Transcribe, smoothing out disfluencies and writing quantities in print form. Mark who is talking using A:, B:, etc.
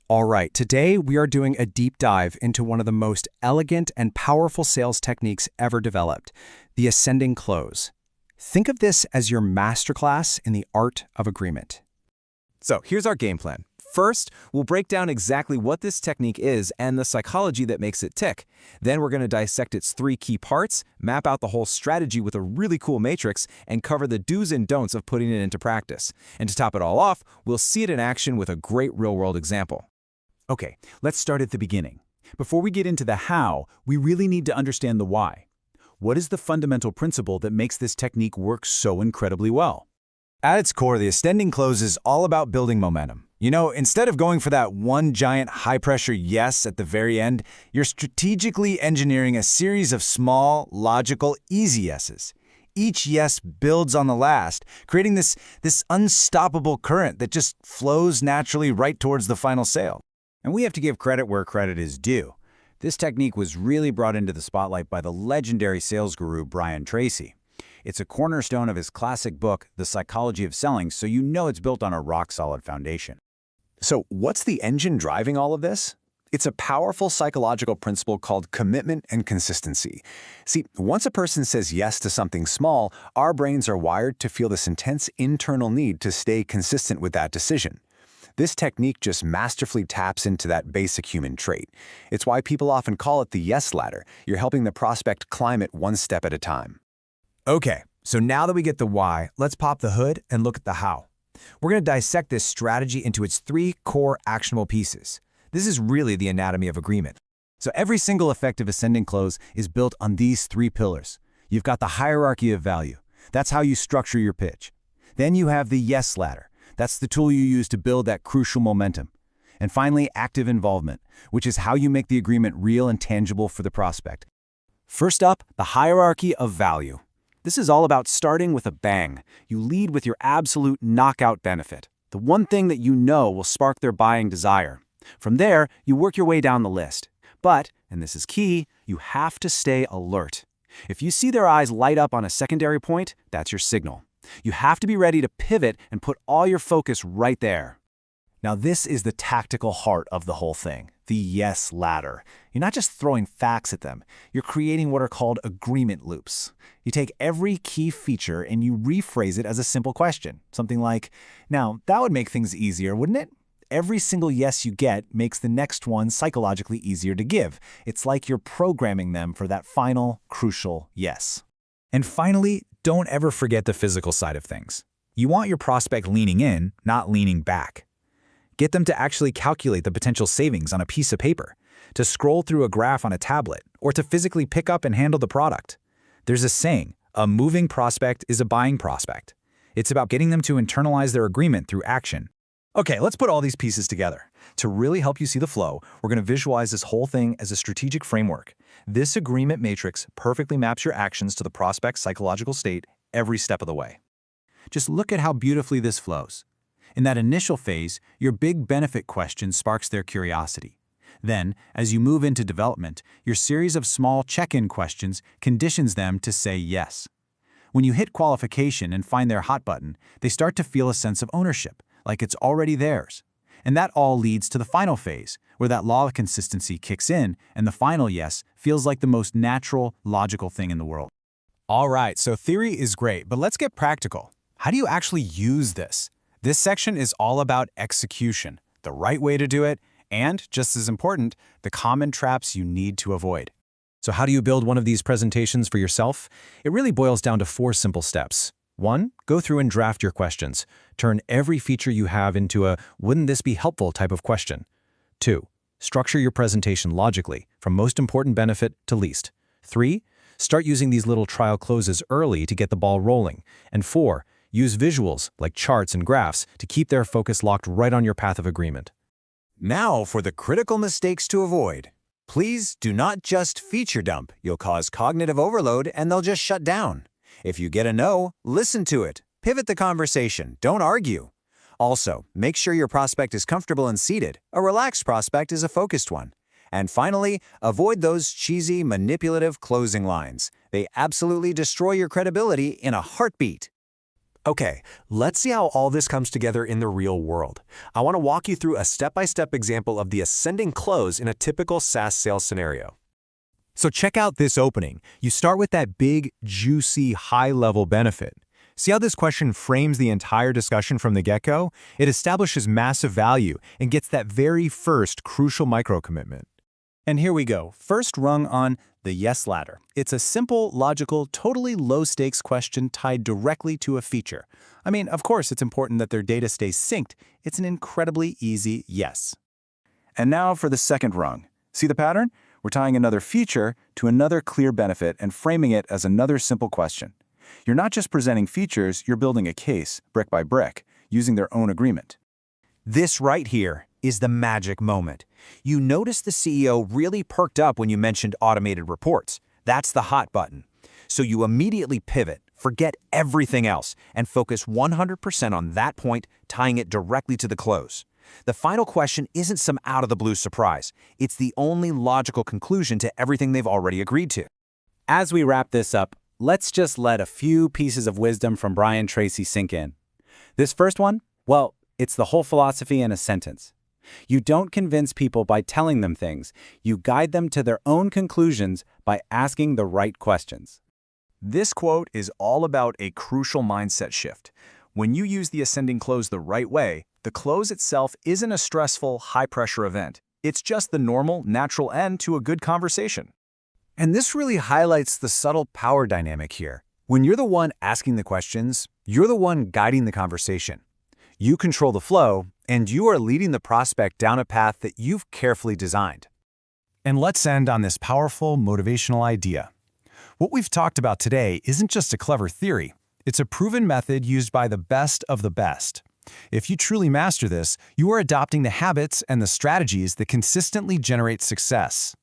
A: All right, today we are doing a deep dive into one of the most elegant and powerful sales techniques ever developed, the ascending close. Think of this as your masterclass in the art of agreement.
B: So here's our game plan. First, we'll break down exactly what this technique is and the psychology that makes it tick. Then we're going to dissect its three key parts, map out the whole strategy with a really cool matrix, and cover the do's and don'ts of putting it into practice. And to top it all off, we'll see it in action with a great real-world example.
C: Okay, let's start at the beginning. Before we get into the how, we really need to understand the why. What is the fundamental principle that makes this technique work so incredibly well?
A: At its core, the ascending close is all about building momentum. You know, instead of going for that one giant high-pressure yes at the very end, you're strategically engineering a series of small, logical, easy yeses. Each yes builds on the last, creating this unstoppable current that just flows naturally right towards the final sale.
C: And we have to give credit where credit is due. This technique was really brought into the spotlight by the legendary sales guru Brian Tracy. It's a cornerstone of his classic book, The Psychology of Selling, so you know it's built on a rock-solid foundation.
A: So what's the engine driving all of this? It's a powerful psychological principle called commitment and consistency. See, once a person says yes to something small, our brains are wired to feel this intense internal need to stay consistent with that decision. This technique just masterfully taps into that basic human trait. It's why people often call it the yes ladder. You're helping the prospect climb it one step at a time.
B: Okay, so now that we get the why, let's pop the hood and look at the how. We're going to dissect this strategy into its three core actionable pieces. This is really the anatomy of agreement. So every single effective ascending close is built on these three pillars. You've got the hierarchy of value. That's how you structure your pitch. Then you have the yes ladder. That's the tool you use to build that crucial momentum. And finally, active involvement, which is how you make the agreement real and tangible for the prospect. First up, the hierarchy of value. This is all about starting with a bang. You lead with your absolute knockout benefit, the one thing that you know will spark their buying desire. From there, you work your way down the list. But, and this is key, you have to stay alert. If you see their eyes light up on a secondary point, that's your signal. You have to be ready to pivot and put all your focus right there. Now this is the tactical heart of the whole thing, the yes ladder. You're not just throwing facts at them, you're creating what are called agreement loops. You take every key feature and you rephrase it as a simple question, something like, now that would make things easier, wouldn't it? Every single yes you get makes the next one psychologically easier to give. It's like you're programming them for that final, crucial yes.
C: And finally, don't ever forget the physical side of things. You want your prospect leaning in, not leaning back. Get them to actually calculate the potential savings on a piece of paper, to scroll through a graph on a tablet, or to physically pick up and handle the product. There's a saying, a moving prospect is a buying prospect. It's about getting them to internalize their agreement through action.
A: Okay, let's put all these pieces together. To really help you see the flow, we're going to visualize this whole thing as a strategic framework. This agreement matrix perfectly maps your actions to the prospect's psychological state every step of the way.
C: Just look at how beautifully this flows. In that initial phase, your big benefit question sparks their curiosity. Then, as you move into development, your series of small check-in questions conditions them to say yes. When you hit qualification and find their hot button, they start to feel a sense of ownership, like it's already theirs. And that all leads to the final phase, where that law of consistency kicks in and the final yes feels like the most natural, logical thing in the world.
B: All right, so theory is great, but let's get practical. How do you actually use this? This section is all about execution, the right way to do it, and, just as important, the common traps you need to avoid. So how do you build one of these presentations for yourself? It really boils down to 4 simple steps. 1, go through and draft your questions. Turn every feature you have into a "wouldn't this be helpful" type of question. 2, structure your presentation logically, from most important benefit to least. 3, start using these little trial closes early to get the ball rolling. And 4, use visuals like charts and graphs to keep their focus locked right on your path of agreement.
A: Now for the critical mistakes to avoid. Please do not just feature dump. You'll cause cognitive overload and they'll just shut down. If you get a no, listen to it. Pivot the conversation. Don't argue. Also, make sure your prospect is comfortable and seated. A relaxed prospect is a focused one. And finally, avoid those cheesy, manipulative closing lines. They absolutely destroy your credibility in a heartbeat.
D: Okay, let's see how all this comes together in the real world. I want to walk you through a step-by-step example of the ascending close in a typical SaaS sales scenario.
B: So check out this opening. You start with that big, juicy, high-level benefit. See how this question frames the entire discussion from the get-go? It establishes massive value and gets that very first crucial micro-commitment.
C: And here we go. First rung on the yes ladder. It's a simple, logical, totally low-stakes question tied directly to a feature. I mean, of course, it's important that their data stays synced. It's an incredibly easy yes. And now for the second rung. See the pattern? We're tying another feature to another clear benefit and framing it as another simple question. You're not just presenting features, you're building a case, brick by brick, using their own agreement.
B: This right here is the magic moment. You notice the CEO really perked up when you mentioned automated reports. That's the hot button. So you immediately pivot, forget everything else, and focus 100% on that point, tying it directly to the close. The final question isn't some out-of-the-blue surprise. It's the only logical conclusion to everything they've already agreed to.
C: As we wrap this up, let's just let a few pieces of wisdom from Brian Tracy sink in. This first one, well, it's the whole philosophy in a sentence. You don't convince people by telling them things. You guide them to their own conclusions by asking the right questions.
A: This quote is all about a crucial mindset shift. When you use the ascending close the right way, the close itself isn't a stressful, high-pressure event. It's just the normal, natural end to a good conversation.
B: And this really highlights the subtle power dynamic here. When you're the one asking the questions, you're the one guiding the conversation. You control the flow, and you are leading the prospect down a path that you've carefully designed.
A: And let's end on this powerful, motivational idea. What we've talked about today isn't just a clever theory. It's a proven method used by the best of the best. If you truly master this, you are adopting the habits and the strategies that consistently generate success.